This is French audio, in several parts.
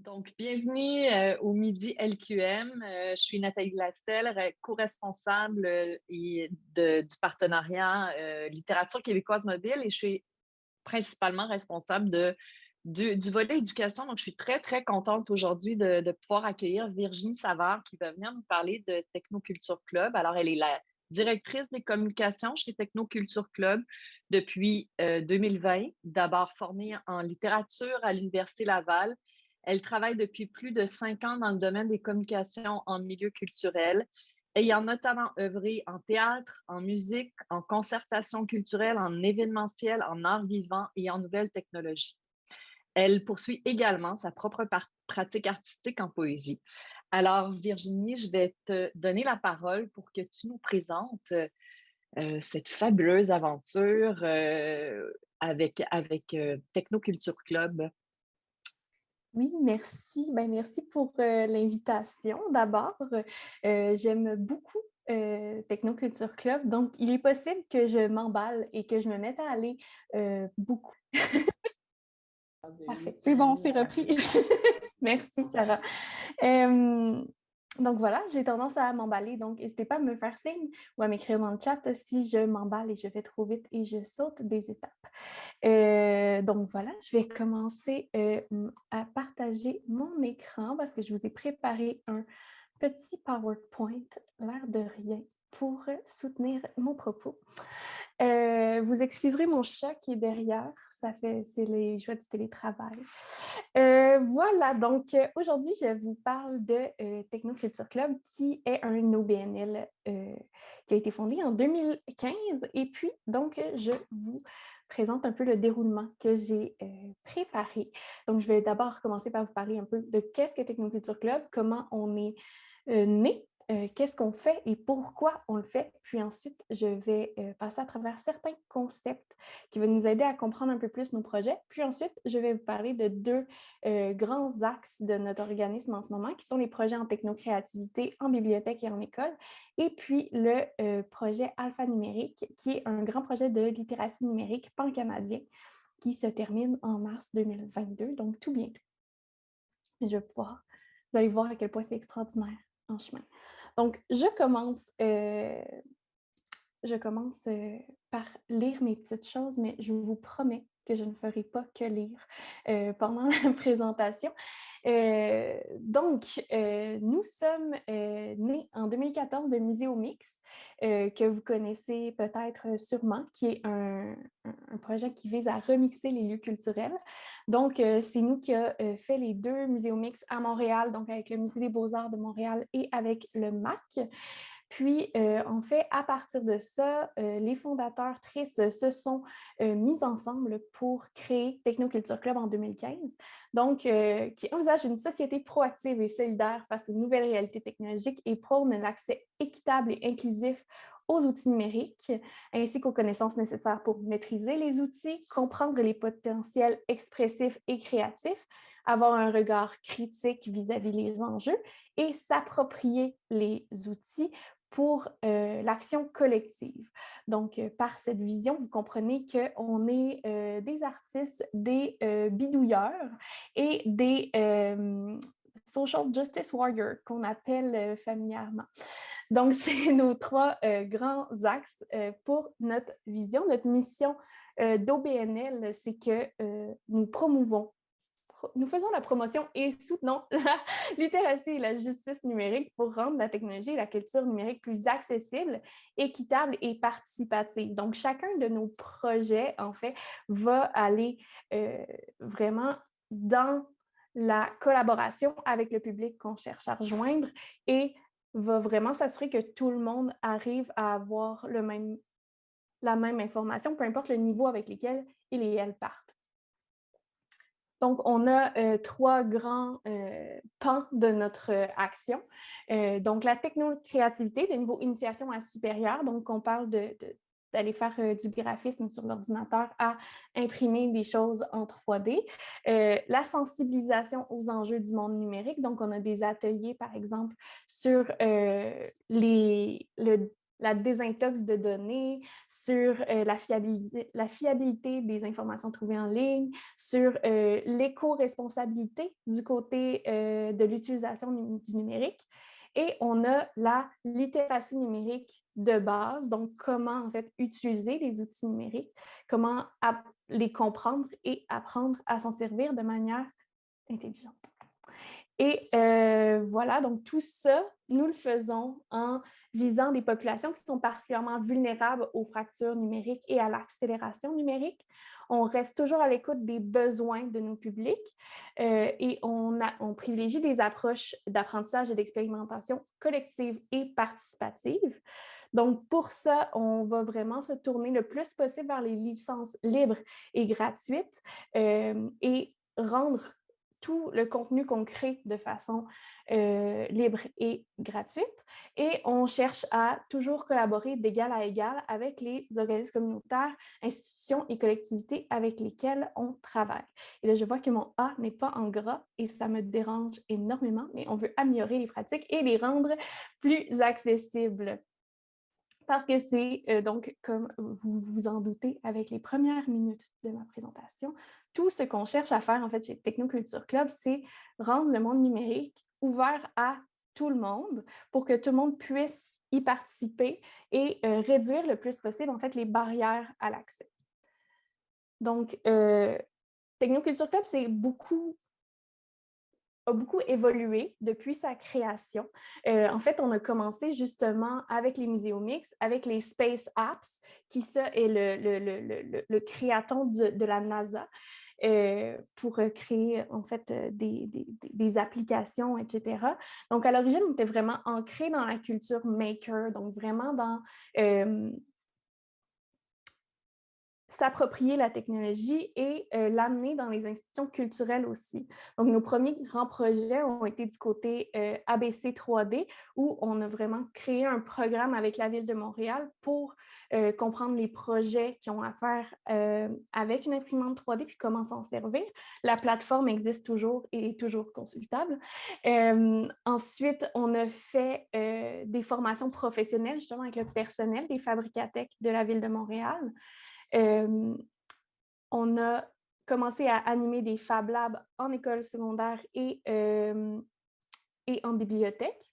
Donc, bienvenue au Midi LQM. Je suis Nathalie Glassel, co-responsable du partenariat Littérature québécoise mobile et je suis principalement responsable du volet éducation. Donc, je suis très, très contente aujourd'hui de pouvoir accueillir Virginie Savard qui va venir nous parler de Technoculture Club. Alors, elle est la directrice des communications chez Technoculture Club depuis 2020, d'abord formée en littérature à l'Université Laval. Elle travaille depuis plus de 5 ans dans le domaine des communications en milieu culturel, ayant notamment œuvré en théâtre, en musique, en concertation culturelle, en événementiel, en art vivant et en nouvelles technologies. Elle poursuit également sa propre pratique artistique en poésie. Alors, Virginie, je vais te donner la parole pour que tu nous présentes cette fabuleuse aventure avec Technoculture Club. Oui, merci. Merci pour l'invitation d'abord. J'aime beaucoup Technoculture Club, donc il est possible que je m'emballe et que je me mette à aller beaucoup. Parfait. C'est bon, c'est repris. Merci, Sarah. Euh, donc voilà, j'ai tendance à m'emballer, donc n'hésitez pas à me faire signe ou à m'écrire dans le chat si je m'emballe et je vais trop vite et je saute des étapes. Donc voilà, je vais commencer à partager mon écran parce que je vous ai préparé un petit PowerPoint, l'air de rien, pour soutenir mon propos. Vous excuserez mon chat qui est derrière, c'est les joies du télétravail. Voilà, donc aujourd'hui, je vous parle de Technoculture Club, qui est un OBNL qui a été fondé en 2015. Et puis, donc, je vous présente un peu le déroulement que j'ai préparé. Donc, je vais d'abord commencer par vous parler un peu de qu'est-ce que Technoculture Club, comment on est né, qu'est-ce qu'on fait et pourquoi on le fait. Puis ensuite, je vais passer à travers certains concepts qui vont nous aider à comprendre un peu plus nos projets. Puis ensuite, je vais vous parler de deux grands axes de notre organisme en ce moment, qui sont les projets en technocréativité en bibliothèque et en école, et puis le projet Alphanumérique, qui est un grand projet de littératie numérique pan-canadien qui se termine en mars 2022, donc tout bientôt. Vous allez voir à quel point c'est extraordinaire en chemin. Donc, je commence par lire mes petites choses, mais je vous promets que je ne ferai pas que lire pendant la présentation. Nous sommes nés en 2014 de Muséomix, que vous connaissez peut-être sûrement, qui est un projet qui vise à remixer les lieux culturels. Donc, c'est nous qui avons fait les deux Muséomix à Montréal, donc avec le Musée des beaux-arts de Montréal et avec le MAC. Puis, en fait, à partir de ça, les fondateurs TRIS se sont mis ensemble pour créer Technoculture Club en 2015, donc qui envisage une société proactive et solidaire face aux nouvelles réalités technologiques et prône l'accès équitable et inclusif aux outils numériques, ainsi qu'aux connaissances nécessaires pour maîtriser les outils, comprendre les potentiels expressifs et créatifs, avoir un regard critique vis-à-vis des enjeux et s'approprier les outils pour l'action collective. Donc, par cette vision, vous comprenez qu'on est des artistes, des bidouilleurs et des social justice warriors qu'on appelle familièrement. Donc, c'est nos trois grands axes pour notre vision. Notre mission d'OBNL, c'est que nous faisons la promotion et soutenons la littératie et la justice numérique pour rendre la technologie et la culture numérique plus accessible, équitable et participative. Donc, chacun de nos projets, en fait, va aller vraiment dans la collaboration avec le public qu'on cherche à rejoindre et va vraiment s'assurer que tout le monde arrive à avoir la même information, peu importe le niveau avec lequel il et elle partent. Donc, on a trois grands pans de notre action. Donc, la technocréativité, de niveau initiation à supérieur. Donc, on parle d'aller faire du graphisme sur l'ordinateur à imprimer des choses en 3D. La sensibilisation aux enjeux du monde numérique. Donc, on a des ateliers, par exemple, sur le la désintox de données, sur la fiabilité des informations trouvées en ligne, sur l'éco-responsabilité du côté de l'utilisation du numérique. Et on a la littératie numérique de base, donc comment en fait utiliser les outils numériques, comment les comprendre et apprendre à s'en servir de manière intelligente. Et voilà, donc tout ça, nous le faisons en visant des populations qui sont particulièrement vulnérables aux fractures numériques et à l'accélération numérique. On reste toujours à l'écoute des besoins de nos publics et on privilégie des approches d'apprentissage et d'expérimentation collective et participative. Donc, pour ça, on va vraiment se tourner le plus possible vers les licences libres et gratuites et rendre tout le contenu qu'on crée de façon libre et gratuite. Et on cherche à toujours collaborer d'égal à égal avec les organismes communautaires, institutions et collectivités avec lesquelles on travaille. Et là, je vois que mon A n'est pas en gras et ça me dérange énormément, mais on veut améliorer les pratiques et les rendre plus accessibles. Parce que c'est donc, comme vous vous en doutez, avec les premières minutes de ma présentation, tout ce qu'on cherche à faire en fait chez Technoculture Club, c'est rendre le monde numérique ouvert à tout le monde pour que tout le monde puisse y participer et réduire le plus possible en fait les barrières à l'accès. Donc, Technoculture Club, a beaucoup évolué depuis sa création. En fait, on a commencé justement avec les Muséomix, avec les Space Apps, qui ça est le créaton de la NASA, pour créer en fait des applications, etc. Donc, à l'origine, on était vraiment ancré dans la culture maker, donc vraiment dans s'approprier la technologie et l'amener dans les institutions culturelles aussi. Donc, nos premiers grands projets ont été du côté ABC 3D, où on a vraiment créé un programme avec la Ville de Montréal pour comprendre les projets qui ont à faire avec une imprimante 3D, puis comment s'en servir. La plateforme existe toujours et est toujours consultable. Ensuite, on a fait des formations professionnelles, justement avec le personnel des Fabricatech de la Ville de Montréal. On a commencé à animer des Fab Labs en école secondaire et en bibliothèque.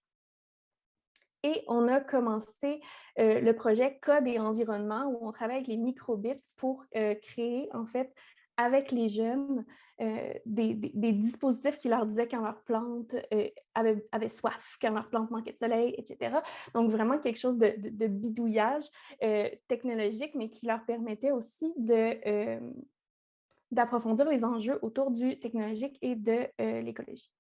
Et on a commencé le projet Code et environnement, où on travaille avec les microbits pour créer, en fait, avec les jeunes, des dispositifs qui leur disaient quand leur plante avait soif, quand leur plante manquait de soleil, etc. Donc, vraiment quelque chose de bidouillage technologique, mais qui leur permettait aussi d'approfondir les enjeux autour du technologique et de l'écologie.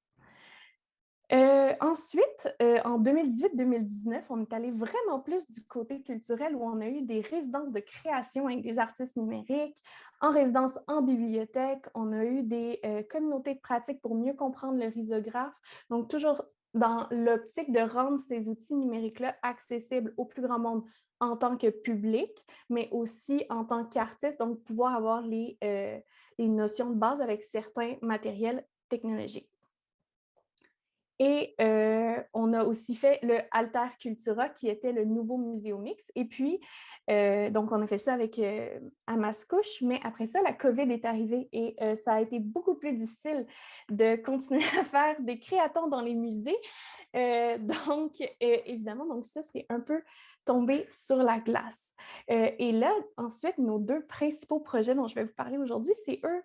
Ensuite, en 2018-2019, on est allé vraiment plus du côté culturel, où on a eu des résidences de création avec des artistes numériques, en résidence en bibliothèque, on a eu des communautés de pratique pour mieux comprendre le risographe, donc toujours dans l'optique de rendre ces outils numériques-là accessibles au plus grand monde en tant que public, mais aussi en tant qu'artiste, donc pouvoir avoir les notions de base avec certains matériels technologiques. Et on a aussi fait le Alter Cultura, qui était le nouveau Muséomix. Et puis, donc, on a fait ça avec Amascouche, mais après ça, la COVID est arrivée et ça a été beaucoup plus difficile de continuer à faire des créatons dans les musées. Donc, évidemment, donc ça, c'est un peu tombé sur la glace. Et là, ensuite, nos deux principaux projets dont je vais vous parler aujourd'hui, c'est eux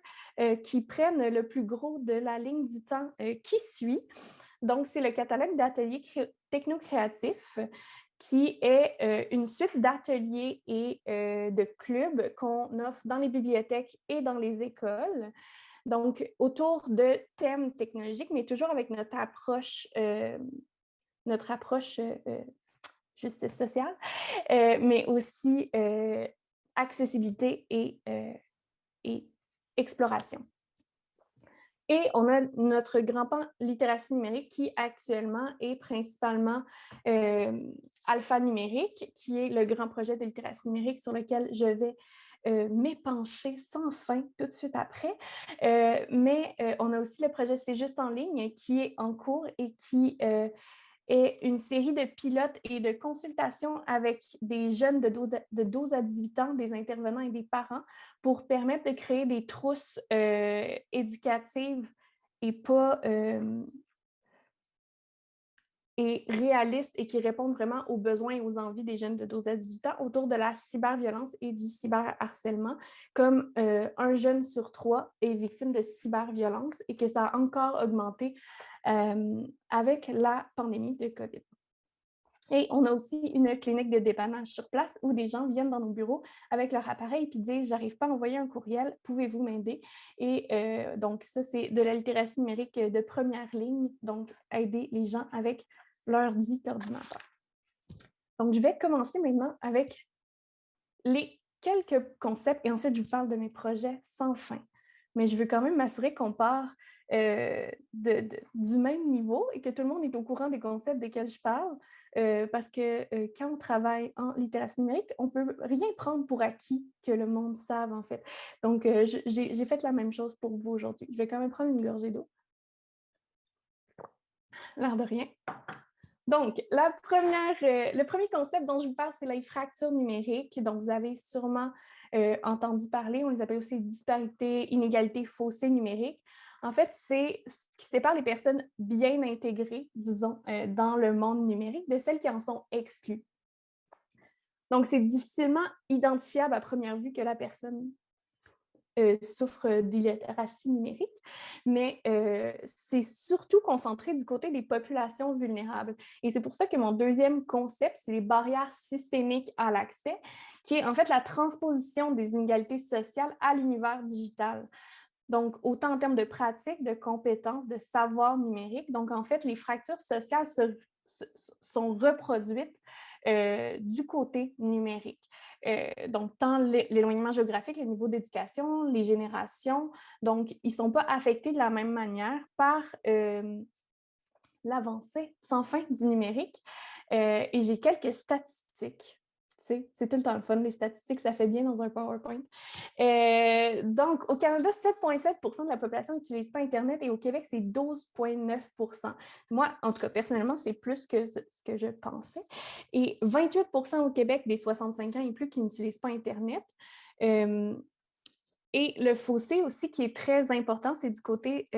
qui prennent le plus gros de la ligne du temps qui suit. Donc, c'est le catalogue d'ateliers technocréatifs qui est une suite d'ateliers et de clubs qu'on offre dans les bibliothèques et dans les écoles. Donc, autour de thèmes technologiques, mais toujours avec notre approche justice sociale, mais aussi accessibilité et exploration. Et on a notre grand pan littératie numérique qui actuellement est principalement alphanumérique, qui est le grand projet de littératie numérique sur lequel je vais m'épancher sans fin tout de suite après. Mais on a aussi le projet C'est juste en ligne qui est en cours et qui est une série de pilotes et de consultations avec des jeunes de 12 à 18 ans, des intervenants et des parents, pour permettre de créer des trousses éducatives et pas et réalistes et qui répondent vraiment aux besoins et aux envies des jeunes de 12 à 18 ans autour de la cyberviolence et du cyberharcèlement, comme un jeune sur 3 est victime de cyberviolence et que ça a encore augmenté avec la pandémie de COVID. Et on a aussi une clinique de dépannage sur place où des gens viennent dans nos bureaux avec leur appareil et puis disent « J'arrive pas à envoyer un courriel, pouvez-vous m'aider? » Et donc ça, c'est de la littératie numérique de première ligne, donc aider les gens avec leur dit ordinateur. Donc, je vais commencer maintenant avec les quelques concepts et ensuite, je vous parle de mes projets sans fin. Mais je veux quand même m'assurer qu'on part du même niveau et que tout le monde est au courant des concepts desquels je parle parce que quand on travaille en littératie numérique, on ne peut rien prendre pour acquis que le monde save, en fait. Donc, j'ai fait la même chose pour vous aujourd'hui. Je vais quand même prendre une gorgée d'eau. L'air de rien. Donc, le premier concept dont je vous parle, c'est les fractures numériques. Donc, vous avez sûrement entendu parler, on les appelle aussi disparités, inégalités, fossés numériques. En fait, c'est ce qui sépare les personnes bien intégrées, disons, dans le monde numérique de celles qui en sont exclues. Donc, c'est difficilement identifiable à première vue que la personne souffre d'illittératie numérique, mais c'est surtout concentré du côté des populations vulnérables. Et c'est pour ça que mon deuxième concept, c'est les barrières systémiques à l'accès, qui est en fait la transposition des inégalités sociales à l'univers digital. Donc, autant en termes de pratiques, de compétences, de savoir numérique. Donc, en fait, les fractures sociales sont reproduites du côté numérique. Donc, tant l'éloignement géographique, le niveau d'éducation, les générations, donc, ils ne sont pas affectés de la même manière par l'avancée sans fin du numérique. Et j'ai quelques statistiques. C'est tout le temps le fun, les statistiques, ça fait bien dans un PowerPoint. Donc, au Canada, 7,7% de la population n'utilise pas Internet et au Québec, c'est 12,9%. Moi, en tout cas, personnellement, c'est plus que ce que je pensais. Et 28% au Québec des 65 ans et plus qui n'utilisent pas Internet. Et le fossé aussi, qui est très important, c'est du côté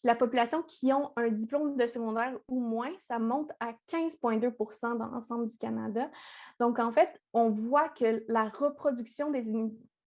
la population qui ont un diplôme de secondaire ou moins, ça monte à 15,2% dans l'ensemble du Canada. Donc, en fait, on voit que la reproduction des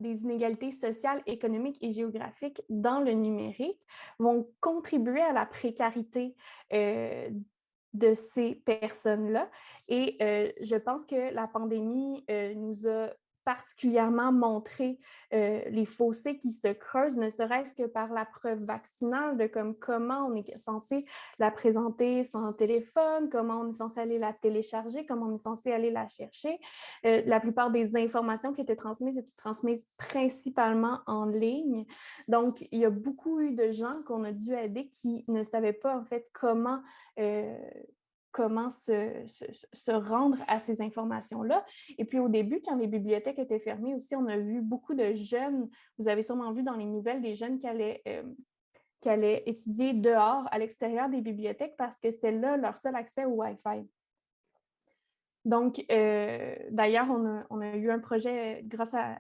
inégalités sociales, économiques et géographiques dans le numérique vont contribuer à la précarité de ces personnes-là. Et je pense que la pandémie nous a particulièrement montré les fossés qui se creusent, ne serait-ce que par la preuve vaccinale de comment on est censé la présenter sur un téléphone, comment on est censé aller la télécharger, comment on est censé aller la chercher. La plupart des informations qui étaient transmises principalement en ligne. Donc, il y a beaucoup eu de gens qu'on a dû aider qui ne savaient pas en fait comment se rendre à ces informations-là. Et puis au début, quand les bibliothèques étaient fermées aussi, on a vu beaucoup de jeunes, vous avez sûrement vu dans les nouvelles, des jeunes qui allaient étudier dehors, à l'extérieur des bibliothèques, parce que c'était là leur seul accès au Wi-Fi. Donc, d'ailleurs, on a eu un projet grâce à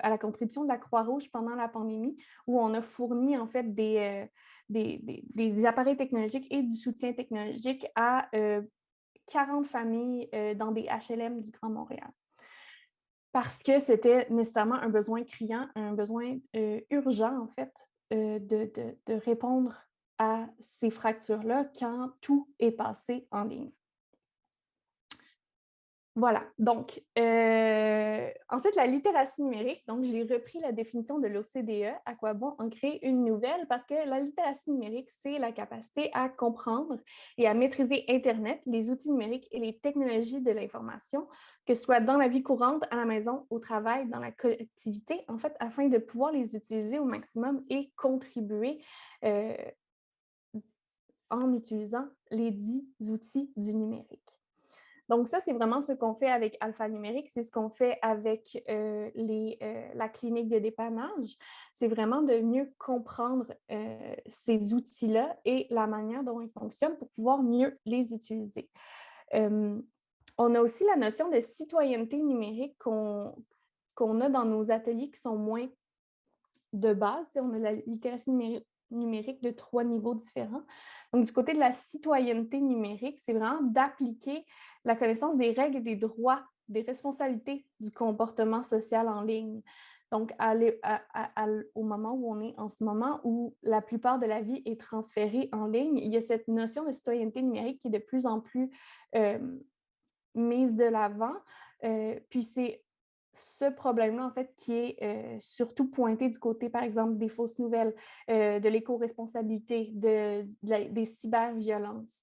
la contribution de la Croix-Rouge pendant la pandémie où on a fourni en fait des appareils technologiques et du soutien technologique à 40 familles dans des HLM du Grand Montréal. Parce que c'était nécessairement un besoin criant, un besoin urgent en fait de répondre à ces fractures-là quand tout est passé en ligne. Voilà, donc ensuite la littératie numérique, donc j'ai repris la définition de l'OCDE, à quoi bon en créer une nouvelle, parce que la littératie numérique, c'est la capacité à comprendre et à maîtriser Internet, les outils numériques et les technologies de l'information, que ce soit dans la vie courante, à la maison, au travail, dans la collectivité, en fait, afin de pouvoir les utiliser au maximum et contribuer en utilisant les dits outils du numérique. Donc ça, c'est vraiment ce qu'on fait avec Alphanumérique, c'est ce qu'on fait avec la clinique de dépannage. C'est vraiment de mieux comprendre ces outils-là et la manière dont ils fonctionnent pour pouvoir mieux les utiliser. On a aussi la notion de citoyenneté numérique qu'on a dans nos ateliers qui sont moins de base. On a la littératie numérique de 3 niveaux différents. Donc, du côté de la citoyenneté numérique, c'est vraiment d'appliquer la connaissance des règles et des droits, des responsabilités du comportement social en ligne. Donc, au moment où on est en ce moment, où la plupart de la vie est transférée en ligne, il y a cette notion de citoyenneté numérique qui est de plus en plus mise de l'avant. Puis c'est ce problème-là, en fait, qui est surtout pointé du côté, par exemple, des fausses nouvelles, de l'éco-responsabilité, des cyberviolences,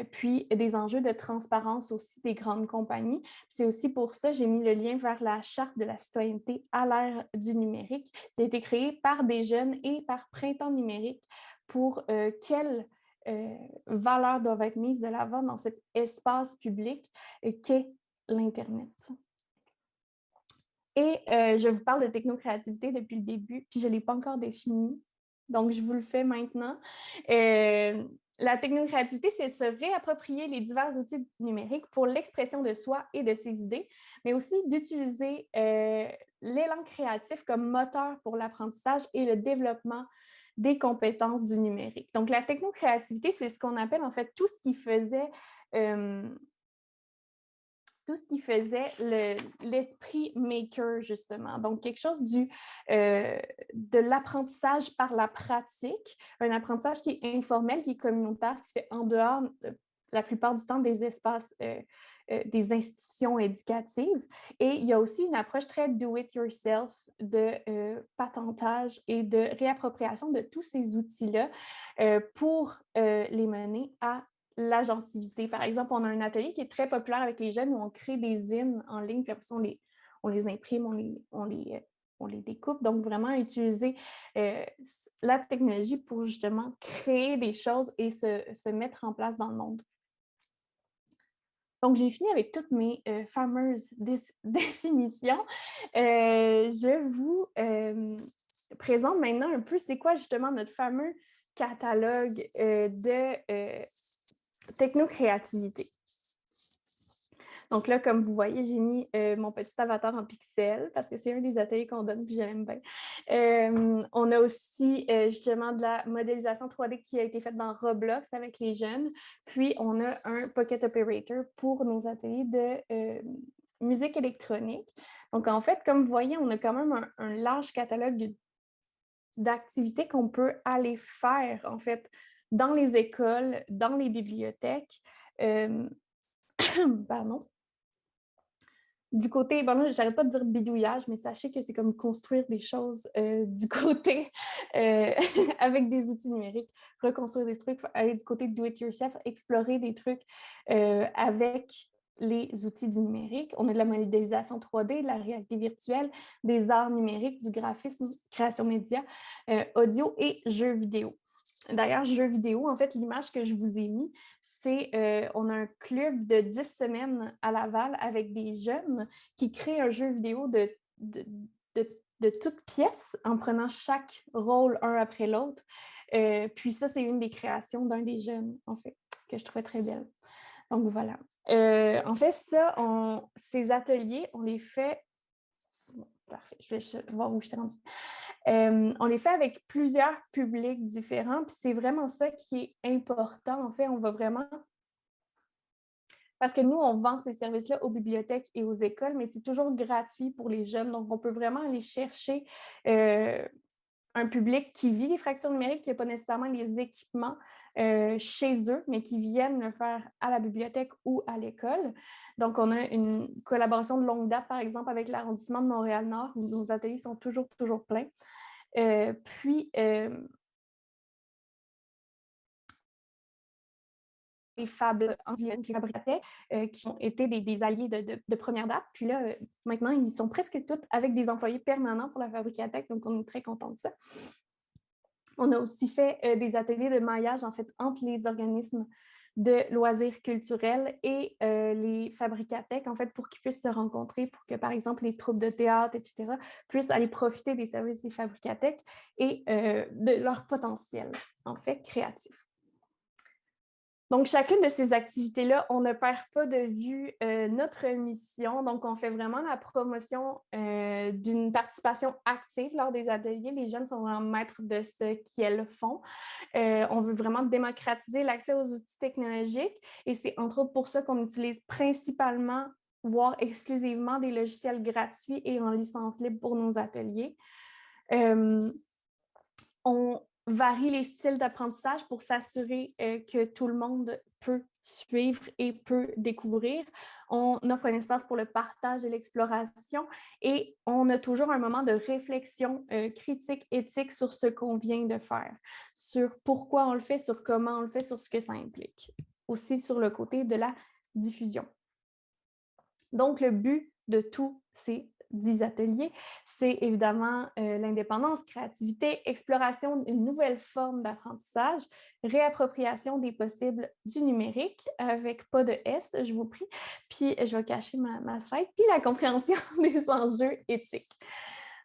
puis des enjeux de transparence aussi des grandes compagnies. C'est aussi pour ça que j'ai mis le lien vers la Charte de la citoyenneté à l'ère du numérique, qui a été créée par des jeunes et par Printemps numérique pour quelle valeurs doivent être mises de l'avant dans cet espace public qu'est l'Internet. Et je vous parle de technocréativité depuis le début, puis je ne l'ai pas encore définie, donc je vous le fais maintenant. La technocréativité, c'est de se réapproprier les divers outils numériques pour l'expression de soi et de ses idées, mais aussi d'utiliser l'élan créatif comme moteur pour l'apprentissage et le développement des compétences du numérique. Donc, la technocréativité, c'est ce qu'on appelle en fait tout ce qui faisait l'esprit maker, justement. Donc, quelque chose de l'apprentissage par la pratique, un apprentissage qui est informel, qui est communautaire, qui se fait en dehors, la plupart du temps, des espaces, des institutions éducatives. Et il y a aussi une approche très do-it-yourself de patentage et de réappropriation de tous ces outils-là pour les mener à l'agentivité. Par exemple, on a un atelier qui est très populaire avec les jeunes où on crée des hymnes en ligne, puis après ça, on les imprime, on les découpe. Donc, vraiment utiliser la technologie pour justement créer des choses et se mettre en place dans le monde. Donc, j'ai fini avec toutes mes fameuses définitions. Je vous présente maintenant un peu c'est quoi justement notre fameux catalogue de technocréativité. Donc là, comme vous voyez, j'ai mis mon petit avatar en pixels parce que c'est un des ateliers qu'on donne, puis j'aime bien. On a aussi justement de la modélisation 3D qui a été faite dans Roblox avec les jeunes. Puis, on a un Pocket Operator pour nos ateliers de musique électronique. Donc, en fait, comme vous voyez, on a quand même un large catalogue d'activités qu'on peut aller faire, en fait, dans les écoles, dans les bibliothèques. Pardon. Du côté, bon là, j'arrête pas de dire bidouillage, mais sachez que c'est comme construire des choses du côté avec des outils numériques, reconstruire des trucs, aller du côté de do-it-yourself, explorer des trucs avec les outils du numérique. On a de la modélisation 3D, de la réalité virtuelle, des arts numériques, du graphisme, création média, audio et jeux vidéo. D'ailleurs, jeux vidéo, en fait, l'image que je vous ai mise, on a un club de 10 semaines à Laval avec des jeunes qui créent un jeu vidéo de toutes pièces en prenant chaque rôle un après l'autre. Puis ça, c'est une des créations d'un des jeunes, en fait, que je trouvais très belle. Donc voilà. En fait, ces ateliers, on les fait... Bon, parfait, je vais voir où je t'ai rendue. On les fait avec plusieurs publics différents, puis c'est vraiment ça qui est important. En fait, on va vraiment... Parce que nous, on vend ces services-là aux bibliothèques et aux écoles, mais c'est toujours gratuit pour les jeunes. Donc, on peut vraiment aller chercher un public qui vit les fractures numériques, qui n'a pas nécessairement les équipements chez eux, mais qui viennent le faire à la bibliothèque ou à l'école. Donc, on a une collaboration de longue date, par exemple, avec l'arrondissement de Montréal-Nord, où nos ateliers sont toujours pleins. Les Fab qui fabriquaient, qui ont été des alliés de première date. Puis là, maintenant, ils sont presque tous avec des employés permanents pour la Fabricathèque, donc on est très contents de ça. On a aussi fait des ateliers de maillage, en fait, entre les organismes de loisirs culturels et les fabricatech, en fait, pour qu'ils puissent se rencontrer, pour que, par exemple, les troupes de théâtre, etc., puissent aller profiter des services des fabricatech et de leur potentiel, en fait, créatif. Donc, chacune de ces activités-là, on ne perd pas de vue notre mission. Donc, on fait vraiment la promotion d'une participation active lors des ateliers. Les jeunes sont vraiment maîtres de ce qu'elles font. On veut vraiment démocratiser l'accès aux outils technologiques et c'est entre autres pour ça qu'on utilise principalement, voire exclusivement, des logiciels gratuits et en licence libre pour nos ateliers. On varie les styles d'apprentissage pour s'assurer que tout le monde peut suivre et peut découvrir. On offre un espace pour le partage et l'exploration et on a toujours un moment de réflexion critique, éthique sur ce qu'on vient de faire, sur pourquoi on le fait, sur comment on le fait, sur ce que ça implique. Aussi sur le côté de la diffusion. Donc, le but de tous ces 10 ateliers, c'est évidemment l'indépendance, créativité, exploration d'une nouvelle forme d'apprentissage, réappropriation des possibles du numérique, avec pas de S, je vous prie, puis je vais cacher ma slide, puis la compréhension des enjeux éthiques.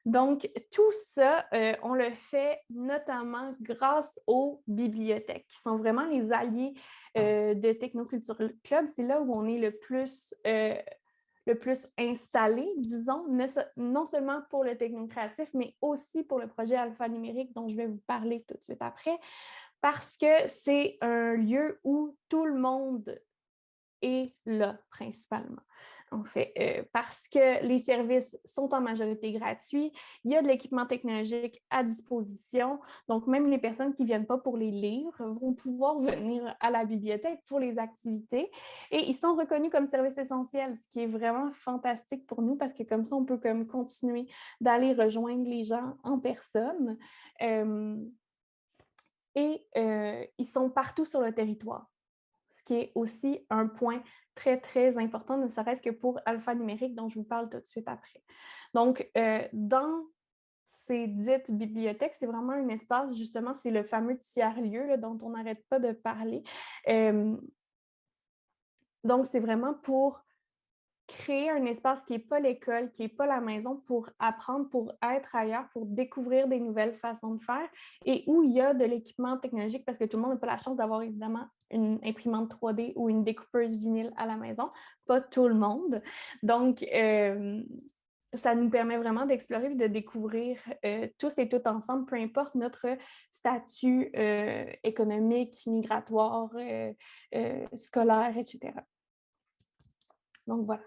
Donc, tout ça, on le fait notamment grâce aux bibliothèques, qui sont vraiment les alliés de Technoculture Club. C'est là où on est le plus installé, disons, non seulement pour le technocréatif, mais aussi pour le projet alphanumérique dont je vais vous parler tout de suite après, parce que c'est un lieu où tout le monde est là, principalement. En fait, parce que les services sont en majorité gratuits, il y a de l'équipement technologique à disposition, donc même les personnes qui ne viennent pas pour les livres vont pouvoir venir à la bibliothèque pour les activités et ils sont reconnus comme services essentiels, ce qui est vraiment fantastique pour nous parce que comme ça, on peut comme continuer d'aller rejoindre les gens en personne et ils sont partout sur le territoire. Ce qui est aussi un point très, très important, ne serait-ce que pour alphanumérique, dont je vous parle tout de suite après. Donc, dans ces dites bibliothèques, c'est vraiment un espace, justement, c'est le fameux tiers-lieu là, dont on n'arrête pas de parler. Donc, c'est vraiment pour créer un espace qui n'est pas l'école, qui n'est pas la maison, pour apprendre, pour être ailleurs, pour découvrir des nouvelles façons de faire et où il y a de l'équipement technologique parce que tout le monde n'a pas la chance d'avoir évidemment une imprimante 3D ou une découpeuse vinyle à la maison. Pas tout le monde. Donc, ça nous permet vraiment d'explorer et de découvrir tous et toutes ensemble, peu importe notre statut économique, migratoire, scolaire, etc. Donc, voilà.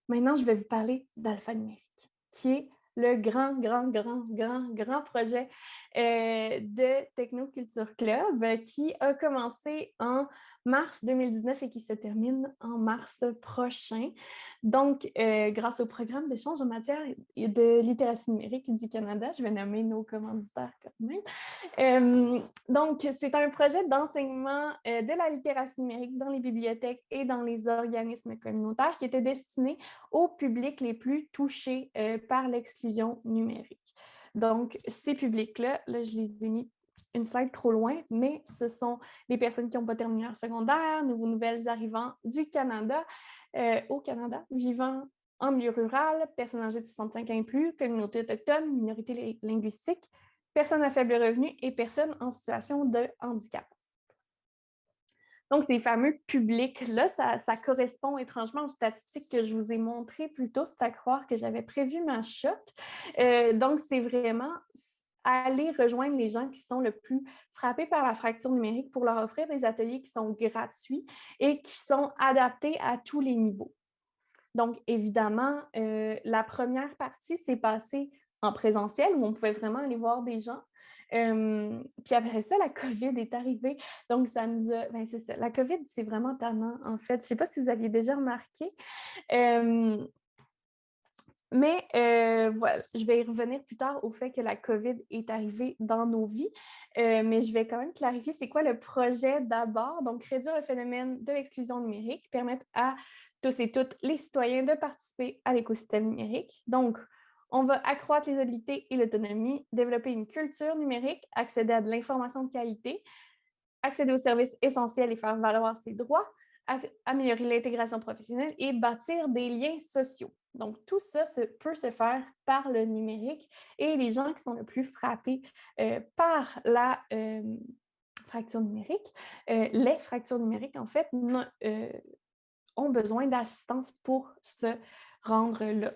Maintenant, je vais vous parler d'alphanumérique, qui est le grand projet de Technoculture Club qui a commencé en mars 2019 et qui se termine en mars prochain. Donc, grâce au programme d'échange en matière de littératie numérique du Canada, je vais nommer nos commanditaires quand même. Donc, c'est un projet d'enseignement de la littératie numérique dans les bibliothèques et dans les organismes communautaires qui était destiné aux publics les plus touchés par l'exclusion numérique. Donc, ces publics-là, là, je les ai mis une slide trop loin, mais ce sont les personnes qui n'ont pas terminé leur secondaire, nouvelles arrivants du Canada, au Canada, vivant en milieu rural, personnes âgées de 65 ans et plus, communautés autochtones, minorités linguistiques, personnes à faible revenu et personnes en situation de handicap. Donc, ces fameux publics-là, ça correspond étrangement aux statistiques que je vous ai montrées plus tôt. C'est à croire que j'avais prévu ma shot. Donc, c'est vraiment aller rejoindre les gens qui sont le plus frappés par la fracture numérique pour leur offrir des ateliers qui sont gratuits et qui sont adaptés à tous les niveaux. Donc, évidemment, la première partie s'est passée en présentiel où on pouvait vraiment aller voir des gens. Puis après ça, la COVID est arrivée. Donc, ça nous a... c'est ça. La COVID, c'est vraiment tannant, en fait. Je ne sais pas si vous aviez déjà remarqué. Mais voilà, je vais y revenir plus tard au fait que la COVID est arrivée dans nos vies, mais je vais quand même clarifier c'est quoi le projet d'abord. Donc, réduire le phénomène de l'exclusion numérique, permettre à tous et toutes les citoyens de participer à l'écosystème numérique. Donc, on va accroître les habiletés et l'autonomie, développer une culture numérique, accéder à de l'information de qualité, accéder aux services essentiels et faire valoir ses droits, améliorer l'intégration professionnelle et bâtir des liens sociaux. Donc, tout ça peut se faire par le numérique et les gens qui sont le plus frappés par la fracture numérique, les fractures numériques, en fait, ont besoin d'assistance pour se rendre là.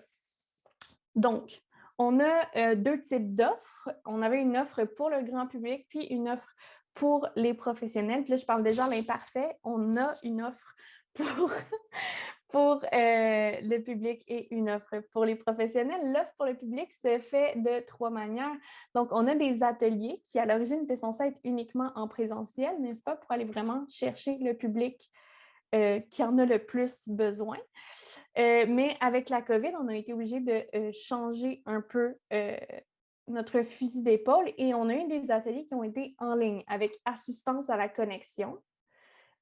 Donc, on a deux types d'offres. On avait une offre pour le grand public, puis une offre pour les professionnels. Puis là, je parle déjà de l'imparfait. On a une offre pour, pour le public et une offre pour les professionnels. L'offre pour le public se fait de 3 manières. Donc, on a des ateliers qui, à l'origine, étaient censés être uniquement en présentiel, n'est-ce pas, pour aller vraiment chercher le public qui en a le plus besoin. Mais avec la COVID, on a été obligé de changer un peu notre fusil d'épaule et on a eu des ateliers qui ont été en ligne avec assistance à la connexion.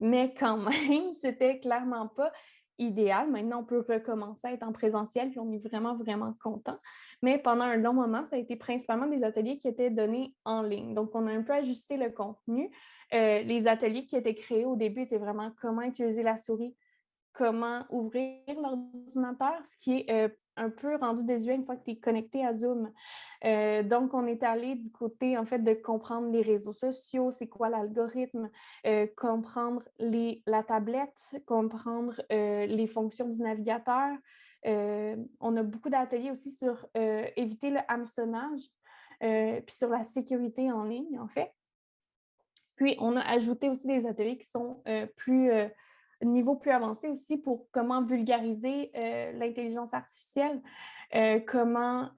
Mais quand même, c'était clairement pas idéal. Maintenant, on peut recommencer à être en présentiel, puis on est vraiment, vraiment content. Mais pendant un long moment, ça a été principalement des ateliers qui étaient donnés en ligne. Donc, on a un peu ajusté le contenu. Les ateliers qui étaient créés au début étaient vraiment comment utiliser la souris, comment ouvrir l'ordinateur, ce qui est un peu rendu désuet une fois que tu es connecté à Zoom. Donc, on est allé du côté, en fait, de comprendre les réseaux sociaux, c'est quoi l'algorithme, comprendre la tablette, comprendre les fonctions du navigateur. On a beaucoup d'ateliers aussi sur éviter le hameçonnage, puis sur la sécurité en ligne, en fait. Puis, on a ajouté aussi des ateliers qui sont niveau plus avancé aussi pour comment vulgariser l'intelligence artificielle, comment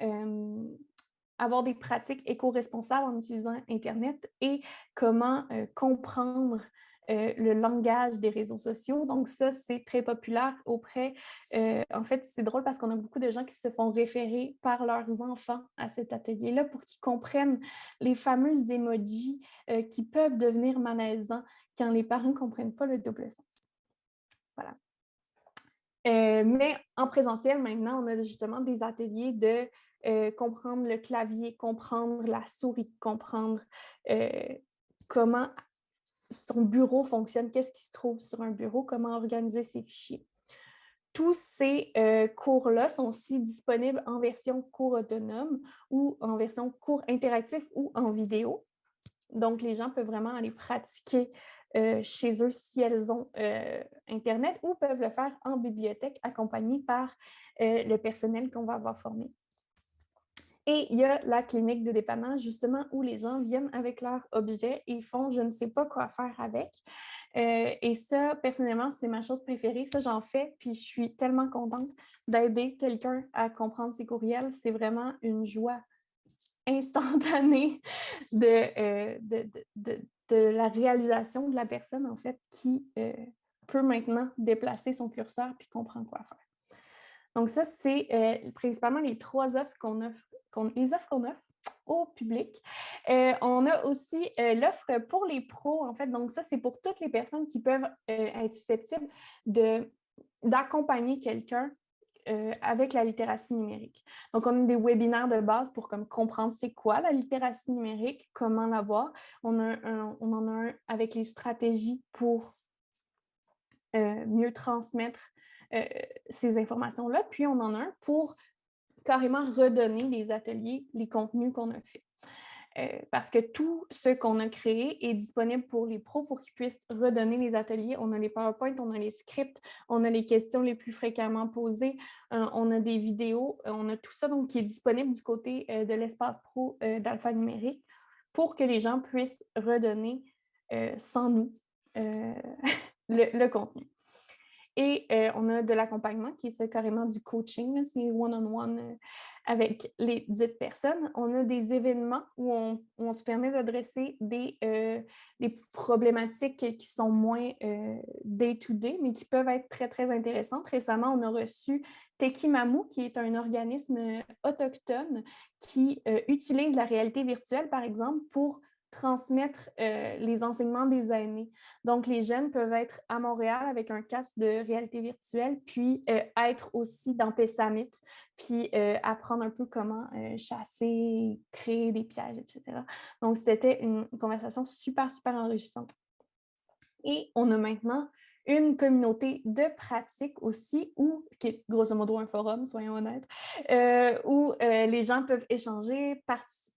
avoir des pratiques éco-responsables en utilisant Internet et comment comprendre le langage des réseaux sociaux. Donc ça, c'est très populaire auprès... en fait, c'est drôle parce qu'on a beaucoup de gens qui se font référer par leurs enfants à cet atelier-là pour qu'ils comprennent les fameux emojis qui peuvent devenir malaisants quand les parents ne comprennent pas le double sens. Voilà. Mais en présentiel, maintenant, on a justement des ateliers de comprendre le clavier, comprendre la souris, comprendre comment son bureau fonctionne, qu'est-ce qui se trouve sur un bureau, comment organiser ses fichiers. Tous ces cours-là sont aussi disponibles en version cours autonome ou en version cours interactif ou en vidéo. Donc, les gens peuvent vraiment aller pratiquer chez eux si elles ont Internet ou peuvent le faire en bibliothèque accompagnés par le personnel qu'on va avoir formé. Et il y a la clinique de dépannage, justement, où les gens viennent avec leurs objets et font je ne sais pas quoi faire avec. Et ça, personnellement, c'est ma chose préférée. Ça, j'en fais, puis je suis tellement contente d'aider quelqu'un à comprendre ses courriels. C'est vraiment une joie instantanée de la réalisation de la personne, en fait, qui peut maintenant déplacer son curseur puis comprendre quoi faire. Donc ça, c'est principalement les 3 offres qu'on offre au public. On a aussi l'offre pour les pros, en fait. Donc ça, c'est pour toutes les personnes qui peuvent être susceptibles d'accompagner quelqu'un avec la littératie numérique. Donc, on a des webinaires de base pour comprendre c'est quoi la littératie numérique, comment l'avoir. On en a un avec les stratégies pour mieux transmettre ces informations-là. Puis, on en a un pour carrément redonner les ateliers, les contenus qu'on a faits. Parce que tout ce qu'on a créé est disponible pour les pros pour qu'ils puissent redonner les ateliers. On a les PowerPoint, on a les scripts, on a les questions les plus fréquemment posées, on a des vidéos, on a tout ça donc, qui est disponible du côté de l'espace pro d'Alpha Numérique pour que les gens puissent redonner sans nous le contenu. Et on a de l'accompagnement qui est carrément du coaching, c'est one-on-one avec les dites personnes. On a des événements où on se permet d'adresser des problématiques qui sont moins day-to-day, mais qui peuvent être très, très intéressantes. Récemment, on a reçu Tekimamu, qui est un organisme autochtone qui utilise la réalité virtuelle, par exemple, pour transmettre les enseignements des aînés. Donc, les jeunes peuvent être à Montréal avec un casque de réalité virtuelle, puis être aussi dans Pessamit, puis apprendre un peu comment chasser, créer des pièges, etc. Donc, c'était une conversation super, super enrichissante. Et on a maintenant une communauté de pratique aussi, qui est grosso modo un forum, soyons honnêtes, où les gens peuvent échanger,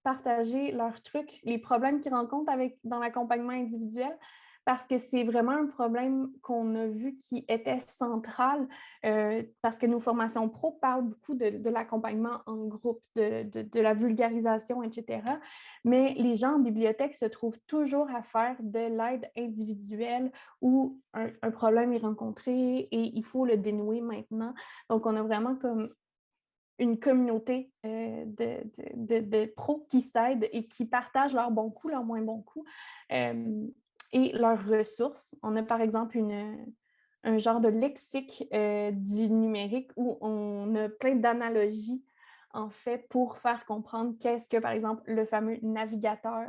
partager leurs trucs, les problèmes qu'ils rencontrent dans l'accompagnement individuel, parce que c'est vraiment un problème qu'on a vu qui était central, parce que nos formations pro parlent beaucoup de l'accompagnement en groupe, de la vulgarisation, etc. Mais les gens en bibliothèque se trouvent toujours à faire de l'aide individuelle où un problème est rencontré et il faut le dénouer maintenant. Donc, on a vraiment comme une communauté de pros qui s'aident et qui partagent leurs bons coups, leurs moins bons coups et leurs ressources. On a par exemple un genre de lexique du numérique où on a plein d'analogies en fait pour faire comprendre qu'est-ce que, par exemple, le fameux navigateur.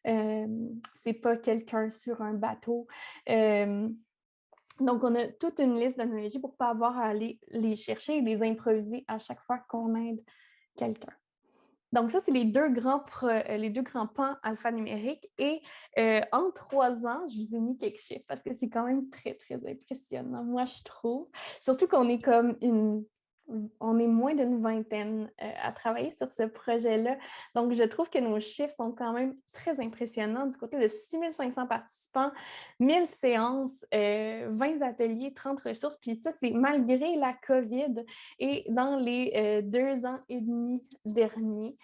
C'est pas quelqu'un sur un bateau. Donc, on a toute une liste d'analogies pour ne pas avoir à aller les chercher et les improviser à chaque fois qu'on aide quelqu'un. Donc, ça, c'est les deux grands pans alphanumériques. Et en 3 ans, je vous ai mis quelques chiffres parce que c'est quand même très, très impressionnant, moi, je trouve. Surtout qu'on est on est moins d'une vingtaine à travailler sur ce projet-là. Donc, je trouve que nos chiffres sont quand même très impressionnants. Du côté de 6500 participants, 1000 séances, 20 ateliers, 30 ressources. Puis ça, c'est malgré la COVID et dans les 2 ans et demi derniers.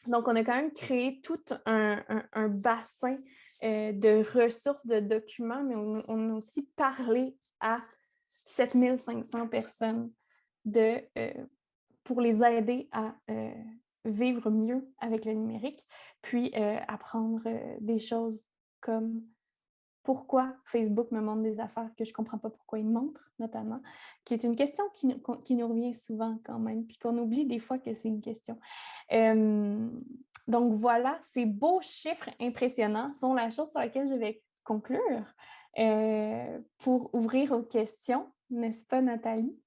Donc, on a quand même créé tout un bassin de ressources, de documents, mais on a aussi parlé à 7500 personnes pour les aider à vivre mieux avec le numérique, puis apprendre des choses comme pourquoi Facebook me montre des affaires que je ne comprends pas pourquoi il me montre, notamment, qui est une question qui nous revient souvent quand même, puis qu'on oublie des fois que c'est une question. Donc voilà, ces beaux chiffres impressionnants sont la chose sur laquelle je vais conclure pour ouvrir aux questions, n'est-ce pas, Nathalie?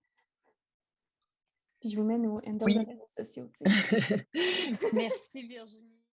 Puis je vous mets nos handles de Oui. réseaux sociaux. Tu sais. Merci, Virginie.